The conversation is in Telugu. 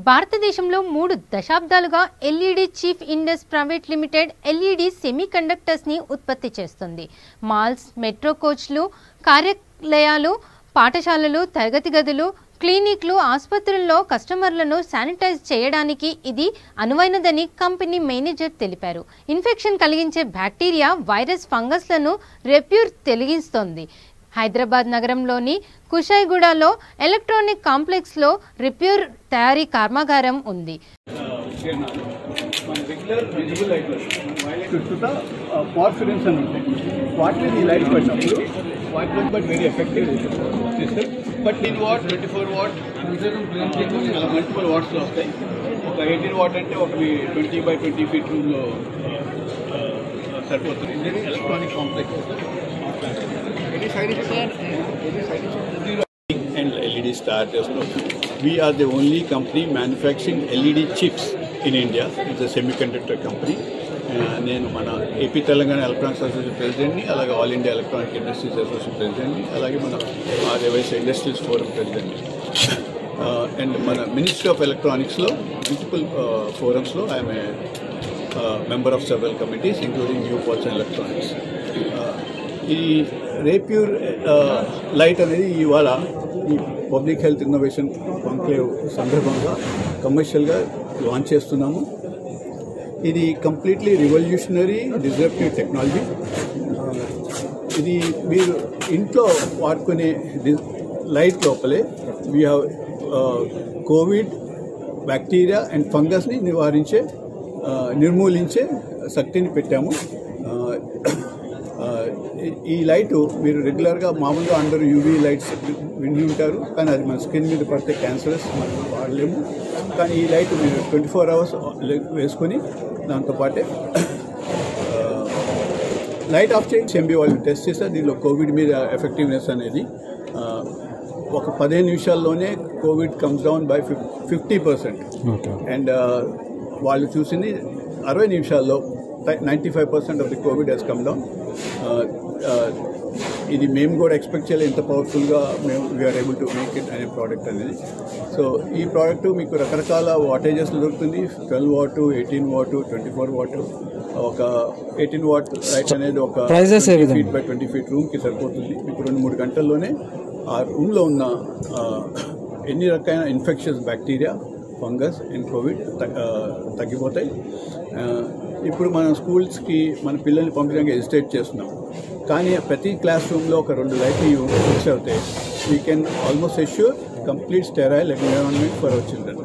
భారతదేశంలో 3 దశాబ్దాలుగా LED chief Indus private limited LED semiconductors ని ఉత్పత్తి చేస్తుంది. మాల్స్, మెట్రో కోచ్లు, కార్యాలయాలు, పాఠశాలలు, తరగతి గదులు, క్లినిక్లు, ఆసుపత్రుల్లో కస్టమర్లను శానిటైజ్ చేయడానికి ఇది అనువైనదని కంపెనీ మేనేజర్ తెలిపారు. ఇన్ఫెక్షన్ కలిగించే బ్యాక్టీరియా, వైరస్, ఫంగస్లను రెప్యూర్ తొలగిస్తోంది. హైదరాబాద్ నగరంలోని కుషాయిగూడలో ఎలక్ట్రానిక్ కాంప్లెక్స్ లో రిప్యూర్ తయారీ కర్మాగారం ఉంది. ఒక 18 వాట్ అంటే ఒక 20 by 20 ఫీట్ రూమ్ లో సరిపోతుంది. Electronic complex and LED star just now. We are the only company manufacturing LED chips in India. It's a semiconductor company. నేను మన ఏపీ తెలంగాణ ఎలక్ట్రానిక్స్ అసోసియేషన్ ప్రెసిడెంట్ని, అలాగే all India electronic industries association ప్రెసిడెంట్ని, అలాగే మన ఆర్ఎవైస్ ఇండస్ట్రీస్ ఫోరం ప్రెసిడెంట్ని. అండ్ మన మినిస్ట్రీ ఆఫ్ ఎలక్ట్రానిక్స్లో మల్టిపుల్ ఫోరమ్స్లో I'm a member of several committees including new pals and electronics. ఈ రేప్యూర్ లైట్ అనేది ఇవాళ ఈ పబ్లిక్ హెల్త్ ఇన్నోవేషన్ కాంక్లేవ్ సందర్భంగా కమర్షియల్గా లాంచ్ చేస్తున్నాము. ఇది కంప్లీట్లీ రివల్యూషనరీ డిస్రప్టివ్ టెక్నాలజీ. ఇది మీరు ఇంట్లో వాడుకునే లైట్ లోపలే we have covid, bacteria and ఫంగస్ని నిర్మూలించే శక్తిని పెట్టాము. ఈ లైటు మీరు రెగ్యులర్గా మామూలుగా అండర్ యూవీ లైట్స్ విని ఉంటారు, కానీ అది మన స్కిన్ మీద పడితే క్యాన్సరస్, మనం వాడలేము. కానీ ఈ లైట్ మీరు 24 hours వేసుకొని దాంతోపాటే లైట్ ఆఫ్ చేసి ఎంబీ వాళ్ళు టెస్ట్ చేస్తారు. దీనిలో కోవిడ్ మీద ఎఫెక్టివ్నెస్ అనేది ఒక 15 నిమిషాల్లోనే Covid comes down by 50%. And వాళ్ళు చూసింది 60 నిమిషాల్లో 95% of the Covid has come down. ఇది మేము కూడా ఎక్స్పెక్ట్ చేయలేదు ఇంత పవర్ఫుల్గా మేము we are able to make it అనే ప్రోడక్ట్ అనేది. సో ఈ ప్రోడక్ట్ మీకు రకరకాల వాటేజెస్లో దొరుకుతుంది. 12 వాట్, 18 వాట్, 24 వాట్. ఒక 18 వాట్ లైట్ అనేది ఒక 20 feet by 20 feet రూమ్కి సరిపోతుంది. మీకు 2-3 గంటల్లోనే ఆ రూమ్లో ఉన్న ఎన్ని రకాల infections, bacteria, fungus and Covid తగ్గిపోతాయి. ఇప్పుడు మన స్కూల్స్కి మన పిల్లల్ని పంపించడానికి హెజిటేట్ చేస్తున్నాం, కానీ ప్రతి క్లాస్ రూమ్లో ఒక 2 లైట్లు ఫిక్స్ అవుతాయి. We can almost assure complete sterile environment for our children.